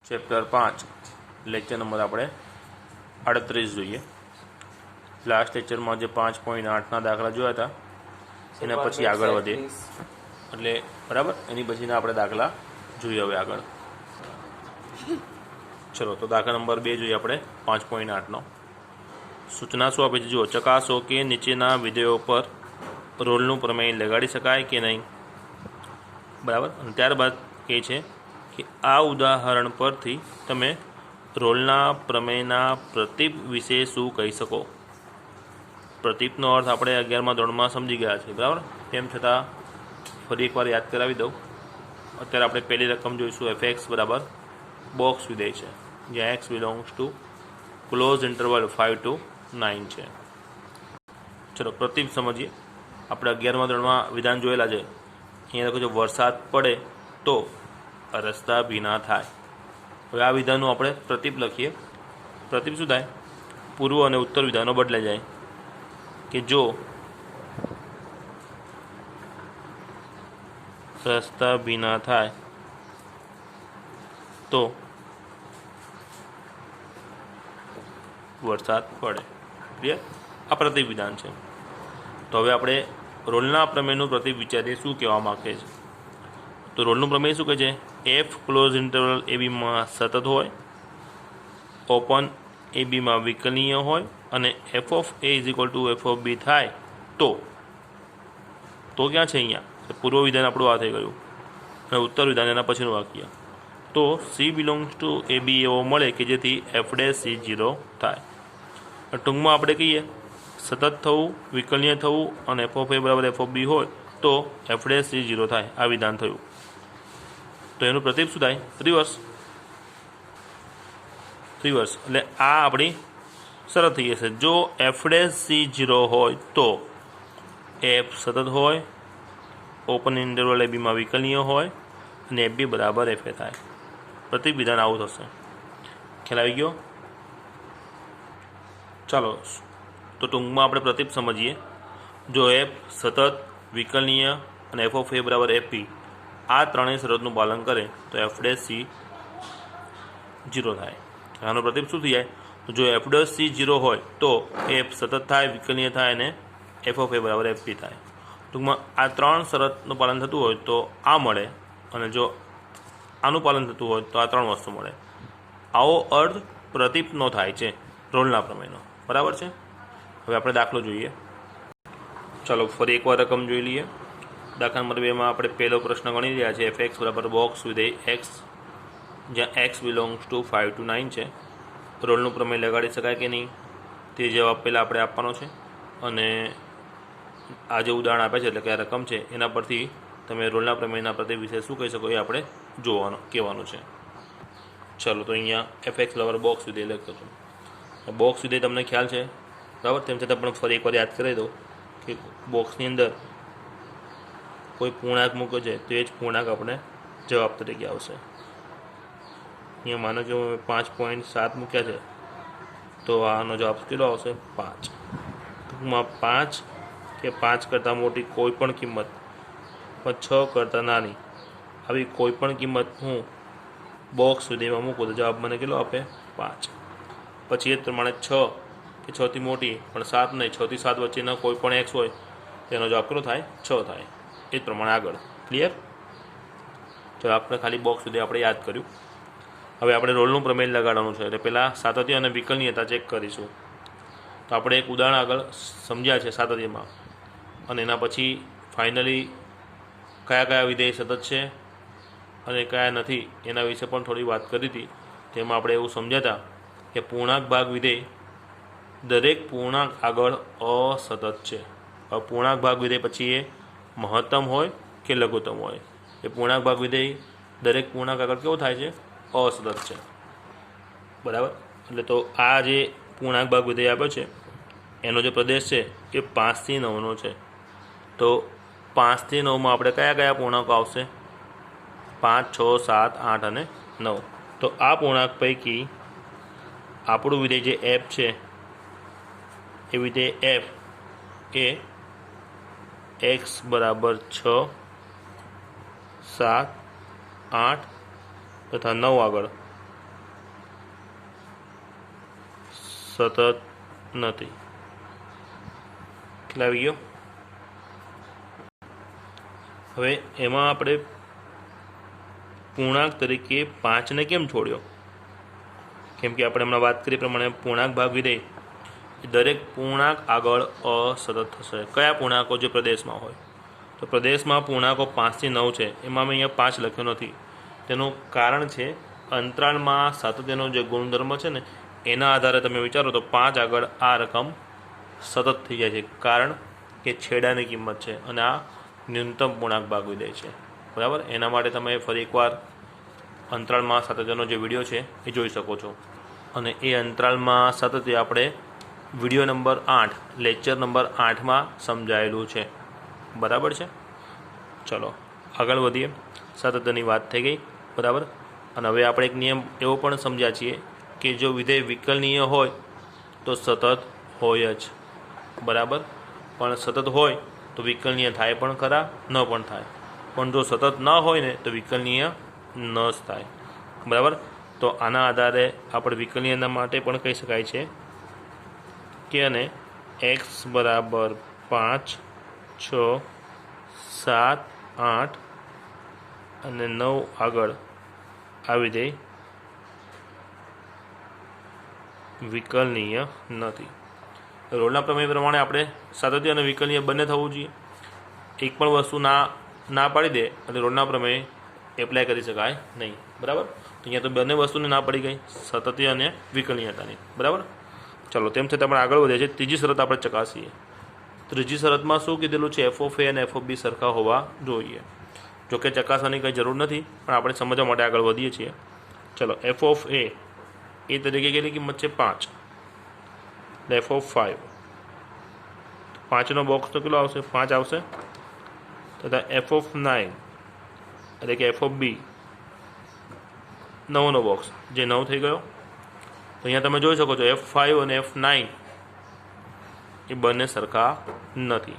Chapter 5 lecture number આપણે 38 જોઈએ। Last લેક્ચરમાં જે 5.8ના દાખલા જોયા હતા એના પછી આગળ વધે એટલે બરાબર એની પછીના આપણે દાખલા જોઈએ હવે આગળ। ચલો તો દાખલા નંબર 2 જોઈએ આપણે 5.8નો। સૂચના શું આપે છે જુઓ, ચકાસો કે નીચેના વિધેયો પર રોલનું પ્રમેય લગાડી શકાય કે નહીં, બરાબર। અને ત્યારબાદ કહે છે કે આ ઉદાહરણ પરથી તમે રોલના પ્રમેયના પ્રતીપ વિશે શું કહી શકો। પ્રતીપનો અર્થ આપણે 11મા ધોરણમાં સમજી ગયા છે, બરાબર। તેમ છતાં ફરી એકવાર યાદ કરાવી દઉં। અત્યારે આપણે પહેલી રકમ જોઈશું fx બરાબર બોક્સ વિધેય છે, જ્યાં x belongs to close interval 5 to 9 છે। ચલો પ્રતીપ સમજીએ। આપણે 11મા ધોરણમાં વિધાન જોયેલા છે। અહીંયા લખ્યું છે વરસાદ પડે તો રસ્તા ભીના થાય। હવે આ વિધાનનું આપણે પ્રતીપ લખીએ। પ્રતીપ શું થાય? પૂર્વ અને ઉત્તર વિધાનો બદલાઈ જાય કે જો રસ્તા ભીના થાય તો વરસાદ પડે। ક્લિયર? આ પ્રતીપ વિધાન છે। તો હવે આપણે રોલના પ્રમેયનું પ્રતીપ વિચારીએ શું કહેવા માગે છે। તો રોલનું પ્રમેય શું કહે છે? એફ ક્લોઝ ઇન્ટરવલ એબીમાં સતત હોય, ઓપન એબીમાં વિકલનીય હોય અને F of A is equal to F of B થાય તો ક્યાં છે અહીંયા? પૂર્વ વિધાન આપણું આ થઈ ગયું અને ઉત્તર વિધાન એના પછીનું વાક્ય। તો સી બિલોંગ્સ ટુ એ બી એવો મળે કે જેથી એફ ડેશ સી 0 થાય। ટૂંકમાં આપણે કહીએ સતત થવું, વિકલનીય થવું અને એફ ઓફ એ બરાબર એફ ઓફ બી હોય તો એફ ડેશ સી 0 થાય। આ વિધાન થયું। તો એનું પ્રતીપ શું થાય? રિવર્સ। એટલે આ આપણી શરત થઈ જશે। જો એફ ડેશ સી 0 હોય તો એફ સતત હોય, ઓપન ઇન્ટરવલ એબીમાં વિકલનીય હોય અને એફ બી બરાબર એફ એ થાય। પ્રતીપ વિધાન આવું થશે। ખ્યાલ આવી ગયો? ચાલો તો ટૂંકમાં આપણે પ્રતીપ સમજીએ। જો એફ સતત, વિકલનીય અને એફ ઓફ એ બરાબર એફ બી આ ત્રણેય શરતનું પાલન કરે તો એફ ડેશ સી 0 થાય। આનો પ્રતીપ શું થઈ જાય? તો જો એફ ડેશ સી 0 હોય તો એફ સતત થાય, વિકલનીય થાય અને એફ ઓફ એ બરાબર એફ બી થાય। ટૂંકમાં આ ત્રણ શરતનું પાલન થતું હોય તો આ મળે અને જો આનું પાલન થતું હોય તો આ ત્રણ વસ્તુ મળે। આવો અર્થ પ્રતીપનો થાય છે રોલના પ્રમેયનો, બરાબર છે। હવે આપણે દાખલો જોઈએ। ચાલો ફરી એકવાર રકમ જોઈ લઈએ। દાખલા નંબર 2માં આપણે પહેલો પ્રશ્ન ગણી રહ્યા છે એફ એક્સ બરાબર બોક્સ વિધેય એક્સ, જ્યાં એક્સ બિલોંગ્સ ટુ 5 to 9 છે। રોલનું પ્રમેય લગાડી શકાય કે નહીં તે જવાબ પહેલાં આપણે આપવાનો છે અને આ જે ઉદાહરણ આપે છે એટલે કે આ રકમ છે એના પરથી તમે રોલના પ્રમેયના પ્રતીપ વિશે શું કહી શકો એ આપણે કહેવાનું છે। ચાલો તો અહીંયા એફ એક્સ બરાબર બોક્સ વિધેય લખ્યો છું। બોક્સ વિધેય તમને ખ્યાલ છે, બરાબર। તેમ છતાં પણ ફરી એકવાર યાદ કરી દઉં કે બોક્સની અંદર કોઈ પૂર્ણાંક મૂક્યો છે તો એ જ પૂર્ણાંક આપણે જવાબ તરીકે આવશે। અહીંયા માનો કે 5.7 મૂક્યા છે તો આનો જવાબ કેટલો આવશે? 5। ટૂંકમાં 5 કે 5 કરતાં મોટી કોઈ પણ કિંમત પણ 6 કરતાં નાની આવી કોઈ પણ કિંમત હું બોક્સ વિધેયમાં મૂકું તો જવાબ મને કેટલો આપે? 5। પછી એ જ પ્રમાણે 6 કે 6થી મોટી પણ 7 નહીં, 6 થી 7 વચ્ચેનો કોઈ પણ એક્સ હોય તેનો જવાબ કેટલો થાય? 6 થાય। એ જ પ્રમાણે આગળ। ક્લિયર? તો આપણે ખાલી બોક્સ વિધેય આપણે યાદ કર્યું। હવે આપણે રોલનું પ્રમેય લગાડવાનું છે એટલે પહેલાં સાતત્ય અને વિકલનીયતા ચેક કરીશું। તો આપણે એક ઉદાહરણ આગળ સમજ્યા છે સાતત્યમાં અને એના પછી ફાઇનલી કયા વિધેય સતત છે અને કયા નથી એના વિશે પણ થોડી વાત કરી હતી। તેમાં આપણે એવું સમજ્યા હતા કે પૂર્ણાંક ભાગ વિધેય દરેક પૂર્ણાંક આગળ અસતત છે। હવે પૂર્ણાંક ભાગ વિધેય પછી એ મહત્તમ હોય કે લઘુત્તમ હોય, એ પૂર્ણાંક ભાગ વિધેય દરેક પૂર્ણાંક આગળ કેવો થાય છે? અસતત છે, બરાબર। એટલે તો આ જે પૂર્ણાંક ભાગ વિધેય આપ્યો છે એનો જે પ્રદેશ છે એ 5 થી 9નો છે। તો 5 થી 9માં આપણે કયા પૂર્ણાંકો આવશે? 5, 6, 7, 8 અને 9। તો આ પૂર્ણાંક પૈકી આપણું વિધેય જે એફ છે એ વિધેય એફ એ એક્સ બરાબર 6, 7, 8 તથા 9 આગળ સતત નથી. ખ્યાલ આવી ગયો? હવે એમાં આપણે પૂર્ણાંક તરીકે 5ને કેમ છોડ્યો? કેમ કે આપણે હમણાં વાત કરી પ્રમાણે પૂર્ણાંક ભાગ વિધેય દરેક પૂર્ણાંક આગળ અસતત થશે. કયા પૂર્ણાંકો? જે પ્રદેશમાં હોય. તો પ્રદેશમાં પૂર્ણાંકો 5 થી 9 છે, એમાં મેં અહીંયા 5 લખ્યો નથી. તેનું કારણ છે અંતરાળમાં સાતત્યનો જે ગુણધર્મ છે ને એના આધારે તમે વિચારો તો 5 આગળ આ રકમ સતત થઈ જાય છે, કારણ કે છેડાની કિંમત છે અને આ ન્યૂનતમ પૂર્ણાંક ભાગ વિધેય છે. બરાબર? એના માટે તમે ફરી એકવાર અંતરાળમાં સાતત્યનો જે વિડીયો છે એ જોઈ શકો છો. અને એ અંતરાળમાં સાતત્ય આપણે વિડીયો નંબર 8 લેક્ચર નંબર 8માં સમજાયેલું છે. બરાબર છે? ચલો આગળ વધીએ. સાતત્યની વાત થઈ ગઈ. બરાબર? અને હવે આપણે એક નિયમ એવો પણ સમજ્યા છીએ કે જો વિધેય વિકલનીય હોય તો સતત હોય જ. બરાબર? પણ સતત હોય તો વિકલનીય થાય પણ ખરા, ન પણ થાય. પણ જો સતત ન હોય ને તો વિકલનીય ન જ થાય. બરાબર? તો આના આધારે આપણે વિકલનીયના માટે પણ કહી શકાય છે કે અને x બરાબર 5, 6, 7, 8 અને 9 આગળ આ વિધેય વિકલનીય નથી. રોલના પ્રમેય પ્રમાણે આપણે સાતત્ય અને વિકલનીય બંને થવું જોઈએ. એક પણ વસ્તુ ના પાડી દે એટલે રોલના પ્રમેય એપ્લાય કરી શકાય નહીં. બરાબર? અહીંયા તો બંને વસ્તુને ના પડી ગઈ, સાતત્ય અને વિકલનીયતાની. બરાબર? ચલો તેમ છતાં આપણે આગળ વધે છે. ત્રીજી શરત આપણે ચકાસીએ. ત્રીજી શરતમાં શું કીધેલું છે? f of a અને f of b સરખા હોવા જોઈએ. જોકે ચકાસવાની કંઈ જરૂર નથી, પણ આપણે સમજવા માટે આગળ વધીએ છીએ. ચલો f of a એ તરીકે કેટલી કિંમત છે? 5. f of 5, 5નો બોક્સ તો કેટલો આવશે? 5 આવશે. તથા f of 9 એટલે કે f of b 9નો બોક્સ જે 9 થઈ ગયો. તો અહીંયા તમે જોઈ શકો છો f5 અને f9 એ બંને સરખા નથી.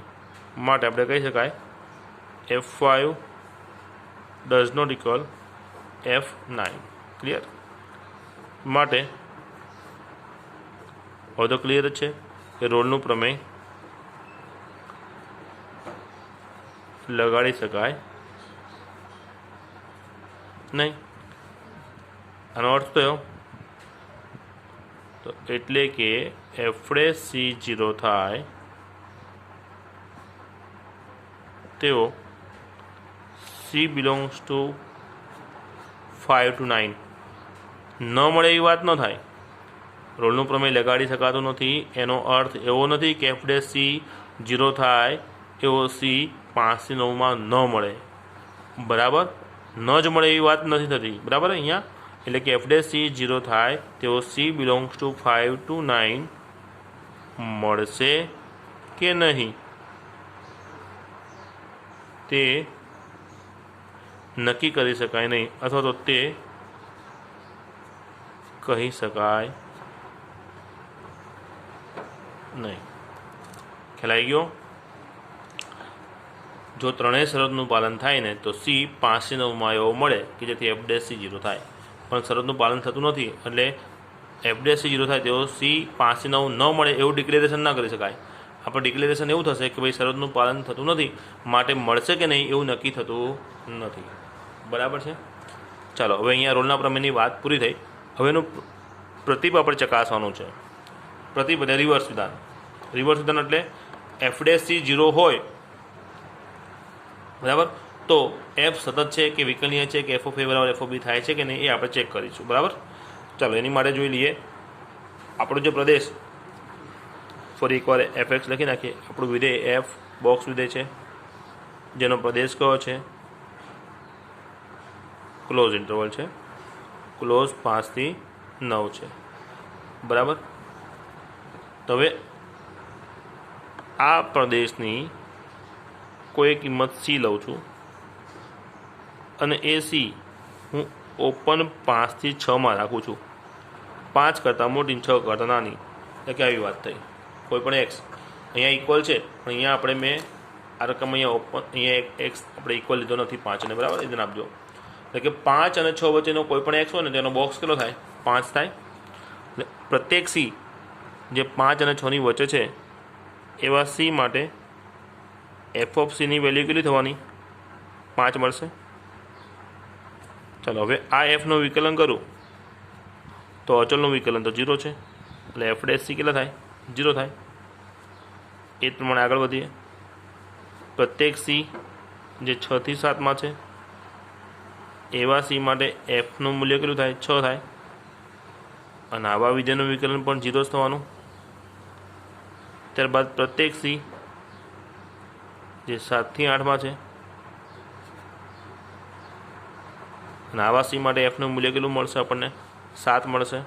માટે આપણે કહી શકાય f5 does not equal f9. Clear? માટે હવે તો ક્લિયર જ છે કે રોલનું પ્રમેય લગાડી શકાય નહીં. આનો અર્થ થયો તો એટલે કે f'(c)(0) થાય તેઓ c belongs to 5 to 9 ન મળે એવી વાત ન થાય. રોલનું પ્રમેય લગાડી શકાતું નથી એનો અર્થ એવો નથી કે f'(c)(0) થાય એવો c 5 થી 9માં ન મળે. બરાબર? ન જ મળે એવી વાત નથી થતી. બરાબર? અહીંયા એટલે કે f'(c)(0) થાય તેવો c belongs to 5 to 9 મળશે કે નહીં તે નક્કી કરી શકાય નહીં, અથવા તો તે કહી શકાય નહીં. ખ્યાલ આવી ગયો? જો ત્રણેય શરતનું પાલન થાય ને તો c 5 થી 9માં એવો મળે કે જેથી f'(c)(0) થાય. પણ શરતનું પાલન થતું નથી એટલે f'(c)(0) થાય તેઓ c 5 થી 9 ન મળે એવું ડિક્લેરેશન ના કરી શકાય. આપણે ડિક્લેરેશન એવું થશે કે ભાઈ શરતનું પાલન થતું નથી માટે મળશે કે નહીં એવું નક્કી થતું નથી. બરાબર છે? ચાલો હવે અહીંયા રોલના પ્રમેયની વાત પૂરી થઈ. હવે એનું પ્રતિપ આપણે ચકાસવાનું છે. પ્રતિપ એટલે રિવર્સ વિધાન. રિવર્સ વિધાન એટલે f'(c)(0) હોય બરાબર તો f સતત છે કે વિકલનીય છે કે f of a બરાબર f of b થાય છે કે નહીં એ આપણે ચેક કરીશું. બરાબર? ચાલો એની માટે જોઈ લઈએ આપણો જે પ્રદેશ. ફરી એકવાર fx લખી નાખીએ. આપણું વિધેય f બોક્સ વિધેય છે જેનો પ્રદેશ કયો છે? ક્લોઝ ઇન્ટરવલ છે. ક્લોઝ 5 થી 9 છે. બરાબર? તો હવે આ પ્રદેશની કોઈ કિંમત c લઉં છું અને એ c હું ઓપન 5 થી 6માં રાખું છું. 5 કરતાં મોટી 6 કરતાં નાની. એટલે કે આવી વાત થઈ. કોઈ પણ x અહીંયા ઇક્વલ છે પણ અહીંયા આપણે મેં આ રકમ અહીંયા ઓપન અહીંયા x આપણે ઇક્વલ લીધો નથી 5ને. બરાબર? એ ધ્યાન આપજો. એટલે કે 5 અને 6 વચ્ચેનો કોઈ પણ x હોય ને તેનો બોક્સ કેટલો થાય? 5 થાય. એટલે પ્રત્યેક c જે 5 અને 6 ની વચ્ચે છે એવા સી માટે એફ ઓફ સીની વેલ્યુ કેટલી થવાની? 5 મળશે. ચાલો હવે આ એફનું વિકલન કરું તો અચલનું વિકલન તો 0 છે, એટલે એફ ડેશ સી કેટલા થાય? 0 થાય. એ જ પ્રમાણે આગળ વધીએ. પ્રત્યેક સી જે 6 થી 7માં છે એવા સી માટે એફનું મૂલ્ય કેટલું થાય? 6 થાય. અને આવા વિધેયનું વિકલન પણ 0 જ થવાનું. ત્યારબાદ પ્રત્યેક સી જે 7 થી 8માં છે અને આવા સી માટે એફનું મૂલ્ય કેટલું મળશે? આપણને 7 મળશે.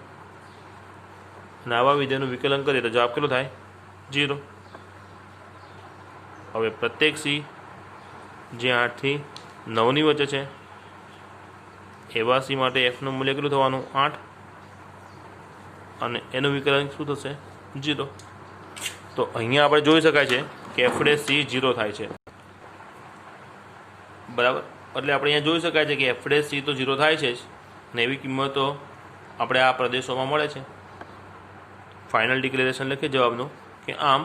અને આવા વિધેયનું વિકલન કરીએ તો જવાબ કેટલો થાય? 0. હવે પ્રત્યેક સી જે 8 થી 9ની વચ્ચે છે એવા સી માટે એફનું મૂલ્ય કેટલું થવાનું? 8. અને એનું વિકલન શું થશે? 0. તો અહીંયા આપણે જોઈ શકાય છે કે એફ ડેશ સી 0 થાય છે. બરાબર, એટલે આપણે અહીંયા જોઈ શકાય છે કે એફ ડેશ સી તો 0 થાય છે જ, ને એવી કિંમતો આપણે આ પ્રદેશોમાં મળે છે. ફાઇનલ ડિક્લેરેશન લખીએ જવાબનું કે આમ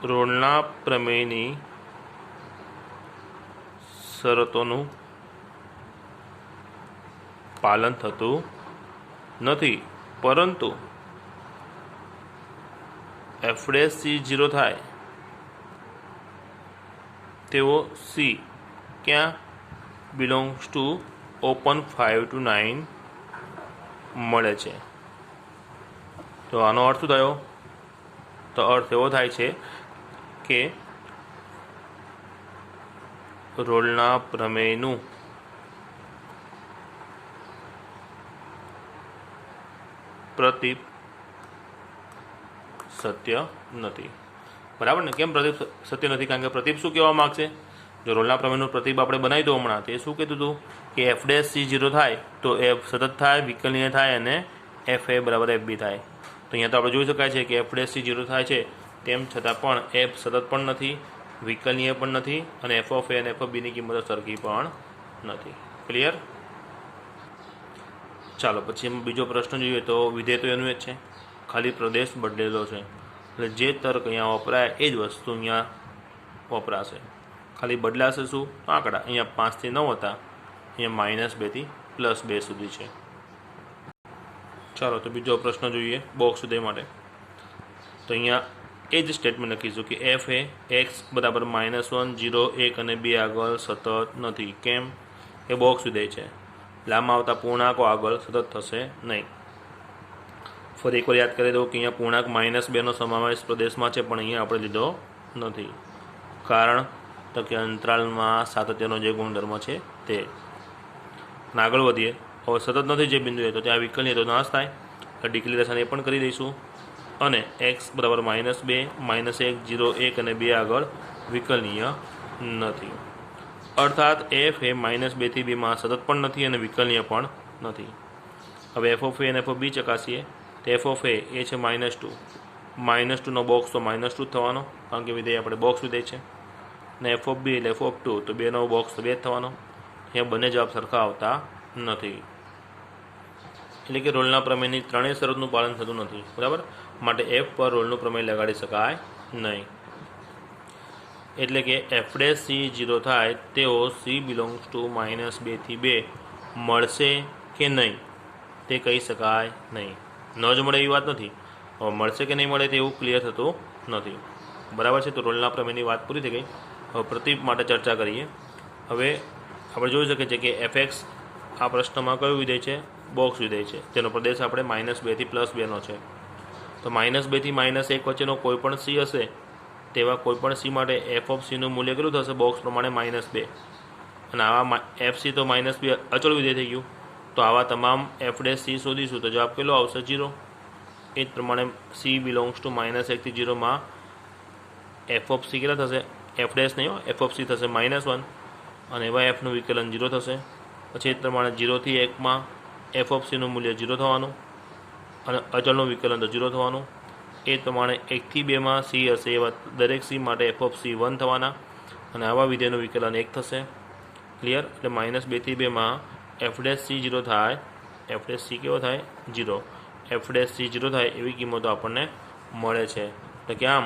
રોલના પ્રમેયની શરતોનું પાલન થતું નથી, પરંતુ એફ ડેશ સી 0 થાય તેવો સી ક્યાં? બિલોંગ્સ ટુ ઓપન 5 to 9 મળે છે. તો આનો અર્થ શું થયો? તો અર્થ એવો થાય છે કે રોલના પ્રમેયનું પ્રતીપ સત્ય નથી. બરાબર ને? કેમ પ્રતીપ સત્ય નથી? કારણ કે પ્રતીપ શું કહેવા માગશે? જો રોલના પ્રમેયનું પ્રતીપ આપણે બનાવી દો હમણાં, તે શું કીધું હતું કે એફ ડેશ સી 0 થાય તો એફ સતત થાય, વિકલનીય થાય અને એફ એ બરાબર એફ બી થાય. તો અહીંયા તો આપણે જોઈ શકાય છે કે એફ ડેશ સી 0 થાય છે, તેમ છતાં પણ એફ સતત પણ નથી, વિકલનીય પણ નથી અને એફ ઓફ એ અને એફ ઓફ બીની કિંમતો સરખી પણ નથી. ક્લિયર? ચાલો પછી બીજો પ્રશ્ન જોઈએ. તો વિધેય તો એનું જ છે, ખાલી પ્રદેશ બદલેલો છે. એટલે જે તર્ક અહીંયા વપરાય એ જ વસ્તુ અહીંયા વપરાશે. ખાલી બદલાશે શું? આંકડા. અહીંયા 5 થી 9 હતા, અહીંયા -2 થી +2 સુધી છે. ચાલો તો બીજો પ્રશ્ન જોઈએ બોક્સ વિધેય માટે. તો અહીંયા એ જ સ્ટેટમેન્ટ લખીશું કે એફ એ એક્સ બરાબર -1, 0, 1 અને 2 આગળ સતત નથી. કેમ? એ બોક્સ વિધેય છે, લાંબા આવતા પૂર્ણાંકો આગળ સતત થશે નહીં. ફરી એકવાર યાદ કરી દઉં કે અહીંયા પૂર્ણાંક -2નો સમાવેશ પ્રદેશમાં છે, પણ અહીંયા આપણે લીધો નથી. કારણ તો કે અંતરાલમાં સાતત્યનો જે ગુણધર્મ છે તે. આગળ વધીએ. હવે સતત નથી જે બિંદુએ, તો ત્યાં વિકલનીય તો નાશ થાય, એટલે ડિક્લેરેશન એ પણ કરી દઈશું. અને એક્સ બરાબર -2, -1, 0, 1 અને 2 આગળ વિકલનીય નથી. અર્થાત એફ એ -2 થી 2માં સતત પણ નથી અને વિકલનીય પણ નથી. હવે એફ ઓફ એ અને એફ ઓફ બી ચકાસીએ. તો એફ ઓફ એ છે -2. -2નો બોક્સ તો -2 જ થવાનો, કારણ કે વિધેય આપણે બોક્સ વિધેય છે. અને એફ ઓફ બી એટલે એફ ઓફ 2, તો 2નો બોક્સ તો 2 જ થવાનો. અહીંયા બંને જવાબ સરખા આવતા નથી. એટલે કે રોલના પ્રમેયની ત્રણેય શરતનું પાલન થતું નથી. બરાબર? માટે એફ પર રોલનું પ્રમેય લગાડી શકાય નહીં. એટલે કે એફ ડેશ સી 0 થાય તેઓ સી બિલોંગ્સ ટુ -2 થી 2 મળશે કે નહીં તે કહી શકાય નહીં. ન જ મળે એવી વાત નથી, હવે મળશે કે નહીં મળે તે એવું ક્લિયર થતું નથી. બરાબર છે? તો રોલના પ્રમેયની વાત પૂરી થઈ ગઈ. હવે પ્રતીપ માટે ચર્ચા કરીએ. હવે આપણે જોઈ શકીએ છીએ કે એફ એક્સ આ પ્રશ્નમાં કયું વિધેય છે? બોક્સ વિધેય છે, તેનો પ્રદેશ આપણે -2 થી +2નો છે. તો -2 થી -1 વચ્ચેનો કોઈ પણ સી હશે તેવા કોઈપણ સી માટે એફ ઓફ સીનું મૂલ્ય કેટલું થશે? બોક્સ પ્રમાણે -2. અને આવા એફ સી તો -2 અચળ વિધેય થઈ ગયું. તો આવા તમામ એફ ડેશ સી શોધીશું તો જવાબ કેટલો આવશે? 0. એ જ પ્રમાણે સી બિલોંગ્સ ટુ -1 થી 0માં એફ ઓફ સી કેટલા થશે? એફ ડેશ નહીં, એફ ઓફ સી થશે -1 અને એવા એફનું વિકલન 0 થશે. પછી એ જ પ્રમાણે 0 થી 1માં એફ ઓફ સીનું મૂલ્ય 0 થવાનું અને અચળનું વિકલન તો 0 થવાનું. એ પ્રમાણે 1 થી 2માં સી હશે એવા દરેક સી માટે એફ ઓફ સી 1 થવાના અને આવા વિધેયનું વિકલન 1 થશે. ક્લિયર? એટલે -2 થી 2માં એફ ડેશ સી 0 થાય, એફ ડેશ સી કેવો થાય 0, એફ ડેશ સી 0 થાય એવી કિંમતો આપણને મળે છે. એટલે કે આમ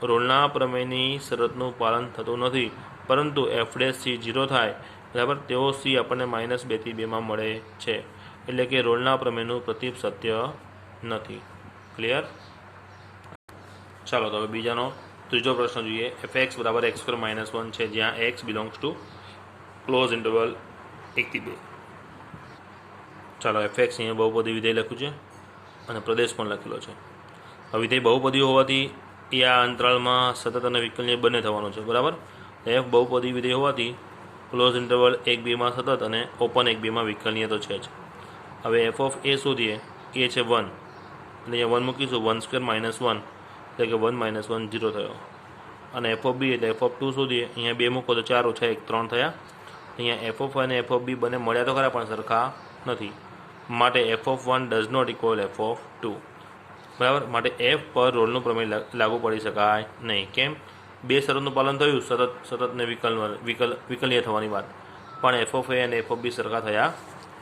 રોલના પ્રમેયની શરતનું પાલન થતું નથી, પરંતુ એફ ડેશ સી 0 થાય બરાબર તેવો સી આપણને -2 થી 2 માં મળે છે. એટલે કે રોલના પ્રમેયનું પ્રતીપ સત્ય નથી. ક્લિયર? ચાલો તો હવે બીજાનો ત્રીજો પ્રશ્ન જોઈએ. એફ એક્સ બરાબર એક્સ સ્ક્વેર -1 છે, જ્યાં X belongs to close interval 1 થી 2. ચાલો એફ એક્સ અહીંયા બહુપદી વિધેય લખ્યું છે અને પ્રદેશ પણ લખેલો છે. હવે વિધેય બહુપદી હોવાથી એ આ અંતરાલમાં સતત અને વિકલનીય બંને થવાનું છે. બરાબર? એફ બહુપદી વિધેય હોવાથી ક્લોઝ ઇન્ટરવલ 1-2 માં સતત અને ઓપન 1-2 માં વિકલનીય તો છે જ. હવે એફ ઓફ એ શોધીએ. એ છે 1, એટલે અહીંયા 1 મૂકીશું. 1² -1 એટલે કે 1 - 1 0 થયો. અને એફ ઓફ બી એટલે એફ ઓફ 2 શોધીએ. અહીંયા 2 મૂકો તો 4 - 1 3 થયા. અહીંયા એફ ઓફ અને એફ ઓફ બી બંને મળ્યા તો ખરા પણ સરખા નથી. માટે F of 1 does not equal F of 2. બરાબર? માટે એફ પર રોલનું પ્રમેય લાગુ પડી શકાય નહીં. કેમ? બે શરતનું પાલન થયું, સતત ને વિકલનીય થવાની વાત, પણ એફ ઓફ એ અને એફ ઓફ બી સરખા થયા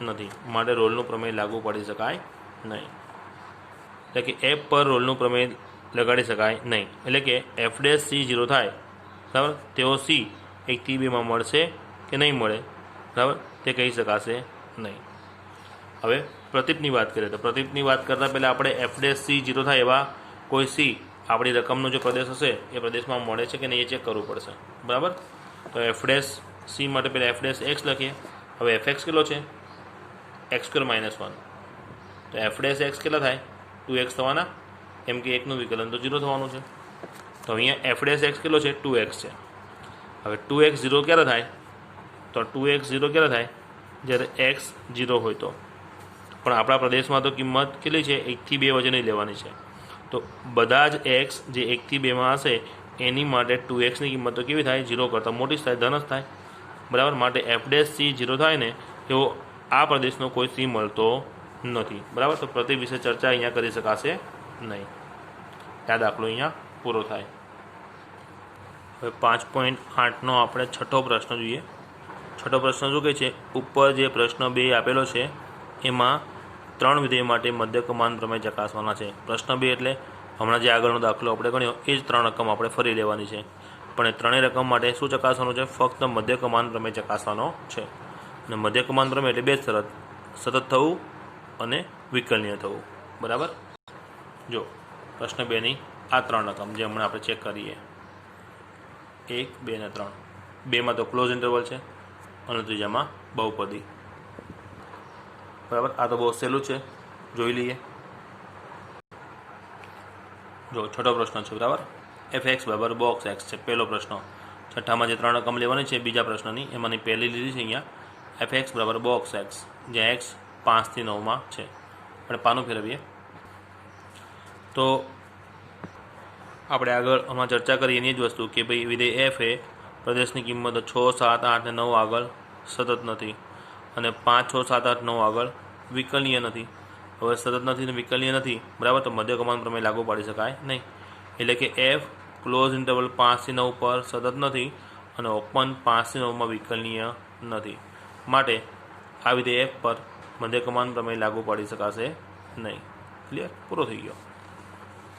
નથી. માટે રોલનું પ્રમેય લાગુ પડી શકાય નહીં. એટલે કે એફ પર રોલનું પ્રમેય લગાડી શકાય નહીં. એટલે કે એફ ડેશ સી 0 થાય બરાબર તેઓ સી 1 થી 2 માં મળશે કે નહીં મળે બરાબર તે કહી શકાશે નહીં. હવે પ્રતીપની વાત કરીએ તો પ્રતીપની વાત કરતાં પહેલાં આપણે એફ ડેશ સી 0 થાય એવા કોઈ સી આપણી રકમનો જે પ્રદેશ હશે એ પ્રદેશમાં મળે છે કે નહીં એ ચેક કરવું પડશે. બરાબર? તો એફ ડેશ સી માટે પહેલાં એફ ડેશ એક્સ લખીએ. હવે એફ એક્સ કેટલો છે? X square -1. તો એફ ડેશ એક્સ કેટલા થાય? 2x થવાના, કેમ કે 1નું વિકલન તો 0 થવાનું છે. તો અહીંયા એફ ડેશ એક્સ કેટલો છે? 2x છે. હવે 2x 0 ક્યારે થાય? તો 2x 0 ક્યારે થાય? જ્યારે x 0 હોય તો. પણ આપણા પ્રદેશમાં તો કિંમત કેટલી છે? 1 થી 2 વચ્ચેની લેવાની છે. તો બધા જ x જે 1 થી 2 માં હશે એની માટે 2xની કિંમત તો કેવી થાય? 0 કરતાં મોટી જ થાય, ધન જ થાય. બરાબર? માટે એફ ડેશ સી 0 થાય ને એવો આ પ્રદેશનો કોઈ સી મળતો નથી. બરાબર? તો પ્રતીપ વિશે ચર્ચા અહીંયા કરી શકાશે નહીં. આ દાખલો અહીંયા પૂરો થાય. હવે 5.8નો આપણે છઠ્ઠો પ્રશ્ન જોઈએ. છઠ્ઠો પ્રશ્ન શું કહે છે? ઉપર જે પ્રશ્ન 2 આપેલો છે એમાં 3 વિધેય માટે મધ્યકમાન પ્રમેય ચકાસવાના છે. પ્રશ્ન 2 એટલે હમણાં જે આગળનો દાખલો આપણે ગણ્યો એ જ 3 રકમ આપણે ફરી લેવાની છે. પણ એ ત્રણેય રકમ માટે શું ચકાસવાનું છે? ફક્ત મધ્યકમાન પ્રમેય ચકાસવાનો છે. અને મધ્યકમાન પ્રમેય એટલે બે જ શરત: સતત થવું અને વિકલનીય થવું. બરાબર? જો પ્રશ્ન 2ની આ 3 રકમ જે હમણાં આપણે ચેક કરીએ, 1, 2 અને 3. 2માં તો ક્લોઝ ઇન્ટરવલ છે અને ત્રીજામાં બહુપદી. બરાબર? આ તો બહુ સહેલું છે, જોઈ લઈએ. જો છઠ્ઠો પ્રશ્ન છે. બરાબર? એફ એક્સ બરાબર બોક્સ એક્સ છે પહેલો પ્રશ્ન. છઠ્ઠામાં જે 3 રકમ લેવાની છે બીજા પ્રશ્નની એમાંની પહેલી લીધી છે અહીંયા એફ એક્સ બરાબર બોક્સ એક્સ, જ્યાં એક્સ 5 થી 9 માં છે. આપણે પાનું ફેરવીએ તો આપણે આગળ હમણાં ચર્ચા કરી એની જ વસ્તુ કે ભાઈ વિધેય એફ એ પ્રદેશની કિંમત 6, 7, 8 અને 9 આગળ સતત નથી અને 5, 6, 7, 8, 9 આગળ વિકલનીય નથી. હવે સતત નથી ને વિકલનીય નથી બરાબર, તો મધ્યકમાન પ્રમેય લાગુ પાડી શકાય નહીં. એટલે કે એફ ક્લોઝ ઇન્ટરવલ 5 થી 9 પર સતત નથી અને ઓપન 5 થી 9 માં વિકલનીય નથી. માટે આ વિધેય એફ પર મધ્યકમાન પ્રમેય લાગુ પાડી શકાશે નહીં. ક્લિયર? પૂરો થઈ ગયો.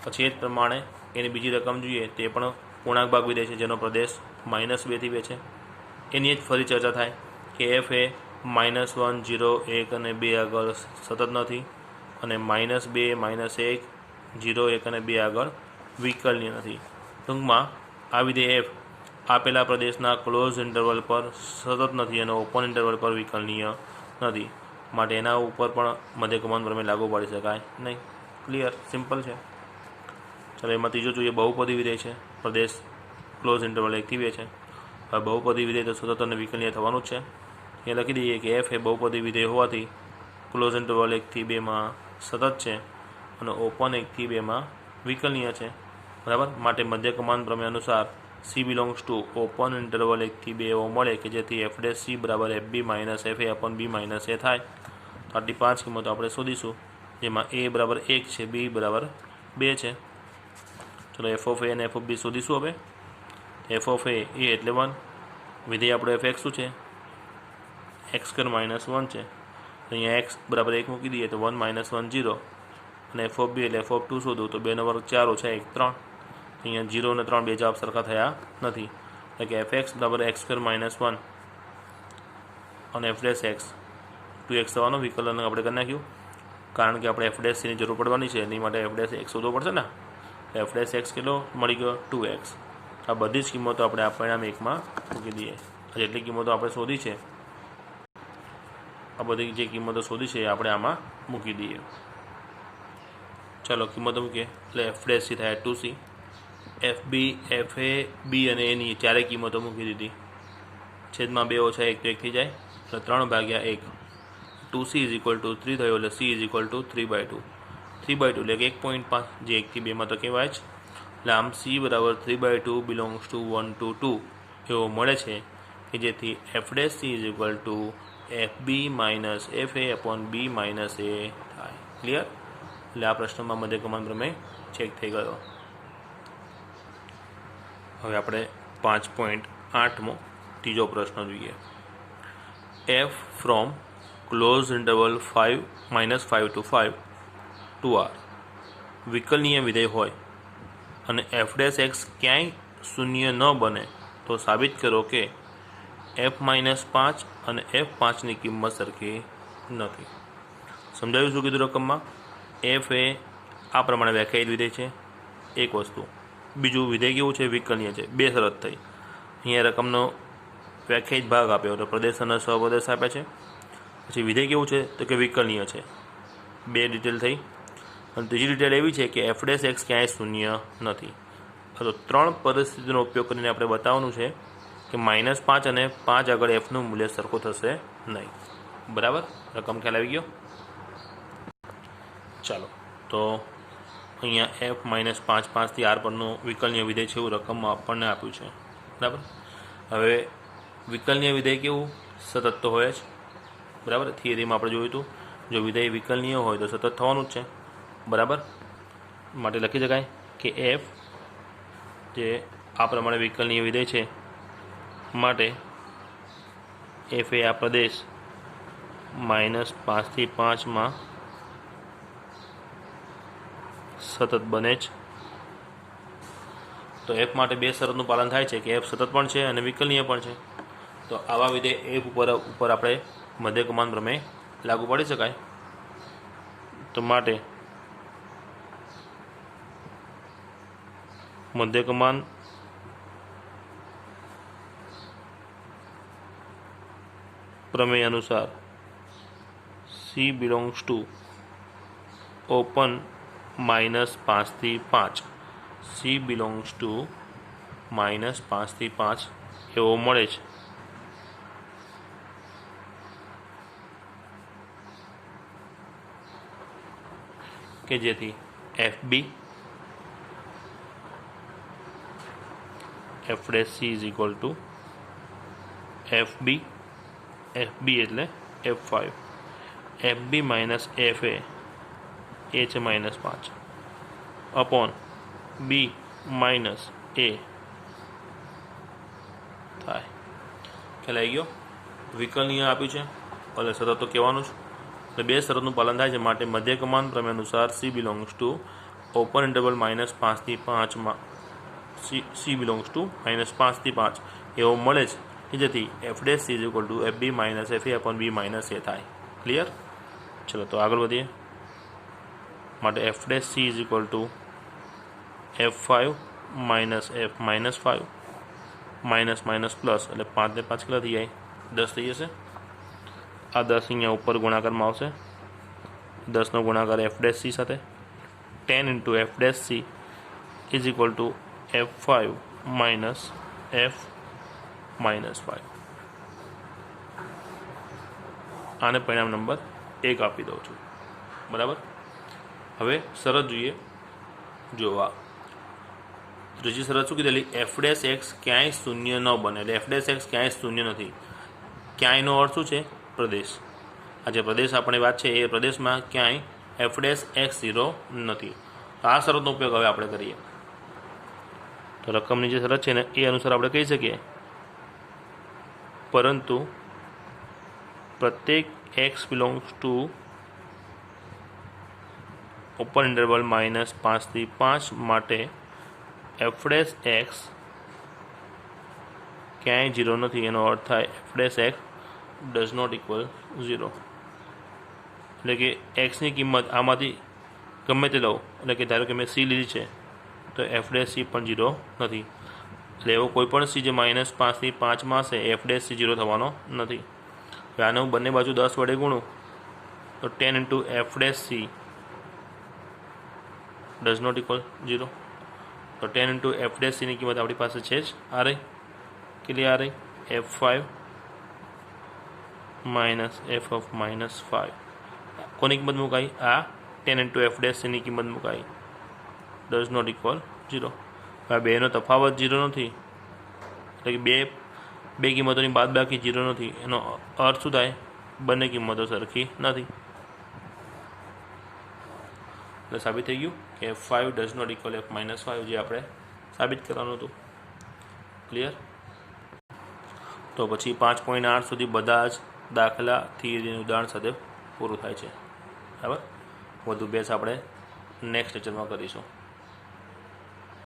પછી એ જ પ્રમાણે એની બીજી રકમ જોઈએ તે પણ પૂર્ણાંક ભાગ વિધેય છે જેનો પ્રદેશ -2 થી 2 છે. એની જ ફરી ચર્ચા થાય કે એફ એ -1, 0, 1 અને 2 આગળ સતત નથી અને -2, -1, 0, 1 અને 2 આગળ વિકલનીય નથી. ટૂંકમાં આ વિધેય એફ આપેલા પ્રદેશના ક્લોઝ ઇન્ટરવલ પર સતત નથી અને ઓપન ઇન્ટરવલ પર વિકલનીય નથી. માટે એના ઉપર પણ મધ્યકમાન પ્રમેય લાગુ પાડી શકાય નહીં. ક્લિયર? સિમ્પલ છે. ચાલો એમાં ત્રીજો જોઈએ. બહુપદી વિધેય છે, પ્રદેશ ક્લોઝ ઇન્ટરવલ 1 થી 2 છે. હવે બહુપદી વિધેય તો સતત અને વિકલનીય થવાનું જ છે. એ લખી દઈએ કે એફ એ બહુપદી વિધેય હોવાથી ક્લોઝ ઇન્ટરવલ 1 થી 2 માં સતત છે અને ઓપન 1 થી 2 માં વિકલનીય છે. બરાબર? માટે મધ્યકમાન પ્રમેય અનુસાર C belongs to open interval 1 થી 2 એવો મળે કે જેથી એફ ડેશ સી બરાબર F B minus F A upon B minus A થાય. તો આટલી 5 કિંમતો આપણે શોધીશું, જેમાં એ બરાબર 1 છે, બી બરાબર 2 છે. ચલો એફ ઓફ એ અને એફ ઓફ બી શોધીશું. હવે એફ ઓફ એ એટલે 1, વિધેય આપણું એફ એક્સ શું છે? एक्स स्क्વેર -1 છે, તો અહીંયા એક્સ બરાબર 1 મૂકી દઈએ તો 1 - 1 0, અને એફ ઓફ બી એટલે એફ ઓફ 2 શોધવું તો 2 નો વર્ગ 4 ઓછા 1 3, અહીંયા 0 અને 3 બે જવાબ સરખા થયા નથી, એટલે કે એફ એક્સ બરાબર એક્સ સ્ક્વેર -1 અને એફ ડેશ એક્સ 2x થવાનું વિકલન આપણે કરી નાખ્યું, કારણ કે આપણે એફ ડેશ સીની જરૂર પડવાની છે, એની માટે એફ ડેશ એક્સ શોધવો પડશે ને. એફ ડેશ એક્સ કેટલો મળી ગયો 2x. આ બધી જ કિંમતો આપણે આ પરિણામ 1માં મૂકી દઈએ. જેટલી કિંમતો આપણે શોધી છે, આ બધી જે કિંમતો શોધી છે એ આપણે આમાં મૂકી દઈએ. ચાલો કિંમતો મૂકીએ એટલે એફ ડેશ સી થાય 2c, F B F A બી અને એની ચારેય કિંમતો મૂકી દીધી, છેદમાં 2 ઓછા 1 તો 1 થઈ જાય, એટલે 3/1. 2c = 3 થયો, એટલે c = 3/2. 3/2 એટલે કે 1.5, જે 1 થી 2 માં તો કહેવાય જ, એટલે આમ c બરાબર 3/2 બિલોંગ્સ ટુ 1 to 2 એવો મળે છે, કે જેથી F dash C F B minus F A upon B minus A થાય. ક્લિયર? એટલે આ પ્રશ્નમાં મધ્ય કમાન પ્રમેય ચેક થઈ ગયો. હવે આપણે 5.8મો ત્રીજો પ્રશ્ન જોઈએ. F from close interval 5 to 5 2r વિકલનીય વિધેય હોય અને એફ ડેશ એક્સ ક્યાંય શૂન્ય ન બને તો સાબિત કરો કે f-5 અને f5ની કિંમત સરખી નથી. સમજાવ્યું શું કીધું રકમમાં? એફ એ આ પ્રમાણે વ્યાખ્યાયિત વિધેય છે, એક વસ્તુ. બીજું વિધેય કેવું છે? વિકલનીય છે. બે શરત થઈ. અહીંયા રકમનો વ્યાખ્યાયિત ભાગ આપ્યો તો પ્રદેશ અને સ્વપ્રદેશ આપ્યા છે. પછી વિધેય કેવું છે? તો કે વિકલનીય છે. બે ડિટેલ થઈ. અને ત્રીજી ડિટેલ એવી છે કે એફ ડેશ એક્સ ક્યાંય શૂન્ય નથી. તો ત્રણ પરિસ્થિતિનો ઉપયોગ કરીને આપણે બતાવવાનું છે કે -5 અને 5 આગળ એફનું મૂલ્ય સરખું થશે નહીં. બરાબર? રકમ ખ્યાલ આવી ગયો? ચાલો તો અહીંયા એફ -5 5થી આર પરનું વિકલનીય વિધેય છે એવું રકમમાં આપણને આપ્યું છે. બરાબર? હવે વિકલનીય વિધેય કેવું? સતત તો હોય જ. બરાબર? થિયરીમાં આપણે જોયું હતું, જો વિધેય વિકલનીય હોય તો સતત થવાનું જ છે. બરાબર? માટે લખી શકાય કે એફ જે આ પ્રમાણે વિકલનીય વિધેય છે માટે એફ એ આ પ્રદેશ -5 થી 5માં સતત બને જ. તો એફ માટે બે શરતનું પાલન થાય છે કે એફ સતત પણ છે અને વિકલનીય પણ છે. તો આવા વિધેય એફ ઉપર આપણે મધ્ય કમાન પ્રમેય લાગુ પાડી શકાય. તો માટે મધ્ય કમાન પ્રમેય અનુસાર C બિલોંગ્સ ટુ ઓપન -5 થી 5, C બિલોંગ્સ ટુ -5 થી 5 એવો મળે છે. કે જેથી F B F dash C = F B એટલે F5, FB માઇનસ FA એ છે -5 અપોન B માઇનસ A થાય. ખ્યાલ આવી ગયો? વિકલનીય આપ્યું છે એટલે સતત તો કહેવાનું જ. એટલે બે શરતનું પાલન થાય છે માટે મધ્ય કમાન પ્રમેય અનુસાર C belongs to open interval -5 થી 5માં C બિલોંગ્સ ટુ -5 થી 5 એવો મળે છે, કે જેથી F dash C = F B minus F A upon B minus A થાય. ક્લિયર? ચલો તો આગળ વધીએ. માટે F dash C = F5 minus F -5 minus minus plus એટલે 5 ને 5 કેટલા થઈ જાય? 10 થઈ જશે. આ 10 અહીંયા ઉપર ગુણાકારમાં આવશે. 10નો ગુણાકાર એફ ડેશ સી સાથે 10 × F dash C = F5 minus F -5. આને પરિણામ નંબર 1 આપી દઉં છું. બરાબર? હવે શરત જોઈએ. જોવા ત્રીજી શરત શું કીધેલી? એફ ડેશ એક્સ ક્યાંય શૂન્ય ન બને. એટલે એફ ડેશ એક્સ ક્યાંય શૂન્ય નથી. ક્યાંયનો અર્થ શું છે? પ્રદેશ. આ જે પ્રદેશ આપણે વાત છે એ પ્રદેશમાં ક્યાંય એફ ડેશ એક્સ 0 નથી. તો આ શરતનો ઉપયોગ હવે આપણે કરીએ. તો રકમની જે શરત છે ને એ અનુસાર આપણે કહી શકીએ, પરંતુ प्रत्येक x belongs to open interval -5 થી 5 માટે f ડેશ x ક્યાંય 0 નથી, એનો અર્થ થાય f dash x does not equal 0, એટલે કે એક્સની કિંમત આમાંથી ગમે તે લઉં, એટલે કે ધારો કે મેં સી લીધી છે તો એફ ડેશ સી પણ 0 નથી, એટલે એવો કોઈ પણ સી જે -5 થી 5માં હશે એફ ડેશ સી 0 થવાનો નથી. હવે આને હું બંને બાજુ 10 વડે ગુણું તો 10 into F dash C does not equal 0, તો 10 ઇન્ટુ એફ ડેશ સીની કિંમત આપણી પાસે છે જ આ રહી, કેટલી આ રહી f5 માઇનસ એફ ઓફ -5, કોની કિંમત મુકાઈ આ 10 ઇન્ટુ એફ ડેશ સીની કિંમત મુકાઈ, ડઝ નોટ ઇક્વલ 0. આ બેનો તફાવત 0 નથી, એટલે કે બે કિંમતોની બાદબાકી 0 નથી, એનો અર્થ શું થાય બંને કિંમતો સરખી નથી, એટલે સાબિત થઈ ગયું કે f5 does not equal f -5, જે આપણે સાબિત કરવાનું હતું. ક્લિયર? તો પછી 5.8 સુધી બધા જ દાખલા થિયરીનું ઉદાહરણ સાથે પૂરું થાય છે. બરાબર, વધુ બેસ આપણે નેક્સ્ટ લેક્ચરમાં કરીશું.